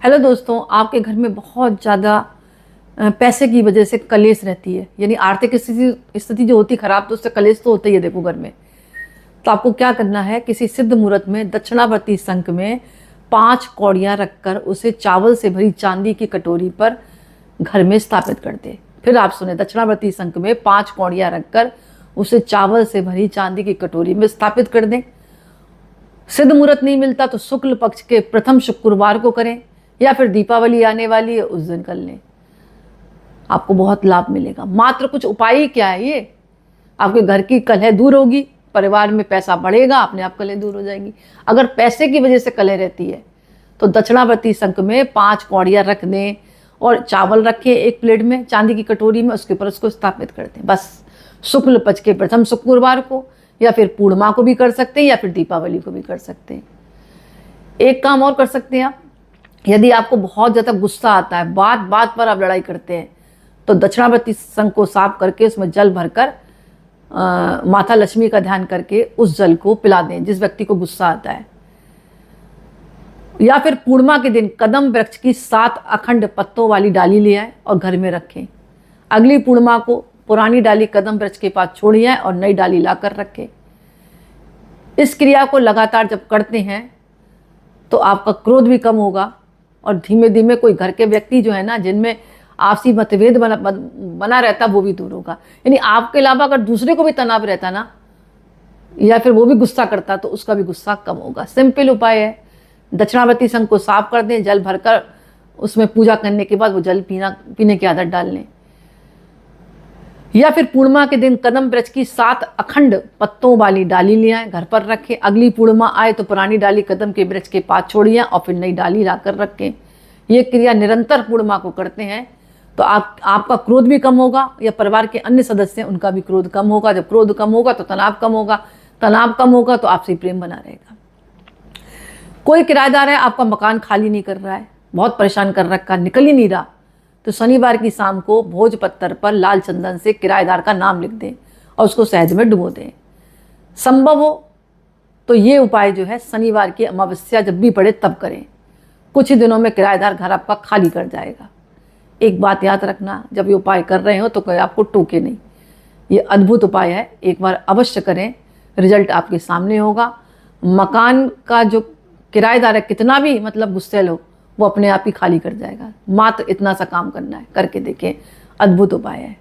Hello दोस्तों, आपके घर में बहुत ज़्यादा पैसे की वजह से कलेश रहती है, यानी आर्थिक स्थिति जो होती खराब, तो उससे कलेश तो होता ही है। देखो घर में तो आपको क्या करना है, किसी सिद्ध मुहूर्त में दक्षिणावर्ती शंख में 5 कौड़ियाँ रखकर उसे चावल से भरी चांदी की कटोरी पर घर में स्थापित कर दे। फिर आप सुने, दक्षिणावर्ती शंख में 5 कौड़ियाँ रखकर उसे चावल से भरी चांदी की कटोरी में स्थापित कर दें। सिद्ध मुहूर्त नहीं मिलता तो शुक्ल पक्ष के प्रथम शुक्रवार को करें, या फिर दीपावली आने वाली है उस दिन कर लें। आपको बहुत लाभ मिलेगा। मात्र कुछ उपाय ही क्या है ये, आपके घर की कलह दूर होगी, परिवार में पैसा बढ़ेगा, अपने आप कलह दूर हो जाएगी। अगर पैसे की वजह से कलह रहती है तो दक्षिणावर्ती शंख में 5 कौड़ियाँ रख दें और चावल रखें एक प्लेट में, चांदी की कटोरी में, उसके ऊपर उसको स्थापित कर दें। बस शुक्ल पक्ष के प्रथम शुक्रवार को, या फिर पूर्णिमा को भी कर सकते हैं, या फिर दीपावली को भी कर सकते हैं। एक काम और कर सकते हैं आप, यदि आपको बहुत ज़्यादा गुस्सा आता है, बात बात पर आप लड़ाई करते हैं, तो दक्षिणावर्ती शंख को साफ करके उसमें जल भरकर माता लक्ष्मी का ध्यान करके उस जल को पिला दें जिस व्यक्ति को गुस्सा आता है। या फिर पूर्णिमा के दिन कदम वृक्ष की 7 अखंड पत्तों वाली डाली ले आए और घर में रखें। अगली पूर्णिमा को पुरानी डाली कदम वृक्ष के पास छोड़ी आए और नई डाली लाकर रखें। इस क्रिया को लगातार जब करते हैं तो आपका क्रोध भी कम होगा, और धीमे धीमे कोई घर के व्यक्ति जो है ना, जिनमें आपसी मतभेद बना रहता, वो भी दूर होगा। यानी आपके अलावा अगर दूसरे को भी तनाव रहता ना, या फिर वो भी गुस्सा करता, तो उसका भी गुस्सा कम होगा। सिंपल उपाय है, दक्षिणावर्ती शंख को साफ कर दें, जल भरकर उसमें पूजा करने के बाद वो जल पीने की आदत डाल लें। या फिर पूर्णिमा के दिन कदम वृक्ष की 7 अखंड पत्तों वाली डाली ले आए, घर पर रखें। अगली पूर्णिमा आए तो पुरानी डाली कदम के वृक्ष के पास छोड़िए और फिर नई डाली लाकर रखें। ये क्रिया निरंतर पूर्णिमा को करते हैं तो आपका क्रोध भी कम होगा, या परिवार के अन्य सदस्य हैं उनका भी क्रोध कम होगा। जब क्रोध कम होगा तो तनाव कम होगा, तनाव कम होगा तो आपसे प्रेम बना रहेगा। कोई किराएदार है, आपका मकान खाली नहीं कर रहा है, बहुत परेशान कर रखा, निकल ही नहीं रहा, तो शनिवार की शाम को भोजपत्र पर लाल चंदन से किराएदार का नाम लिख दें और उसको शहद में डुबो दें। संभव हो तो ये उपाय जो है शनिवार की अमावस्या जब भी पड़े तब करें। कुछ ही दिनों में किराएदार घर आपका खाली कर जाएगा। एक बात याद रखना, जब ये उपाय कर रहे हो तो कोई आपको टोके नहीं। ये अद्भुत उपाय है, एक बार अवश्य करें, रिजल्ट आपके सामने होगा। मकान का जो किराएदार है, कितना भी मतलब गुस्सैल हो, वो अपने आप ही खाली कर जाएगा। मात्र इतना सा काम करना है, करके देखें, अद्भुत उपाय है।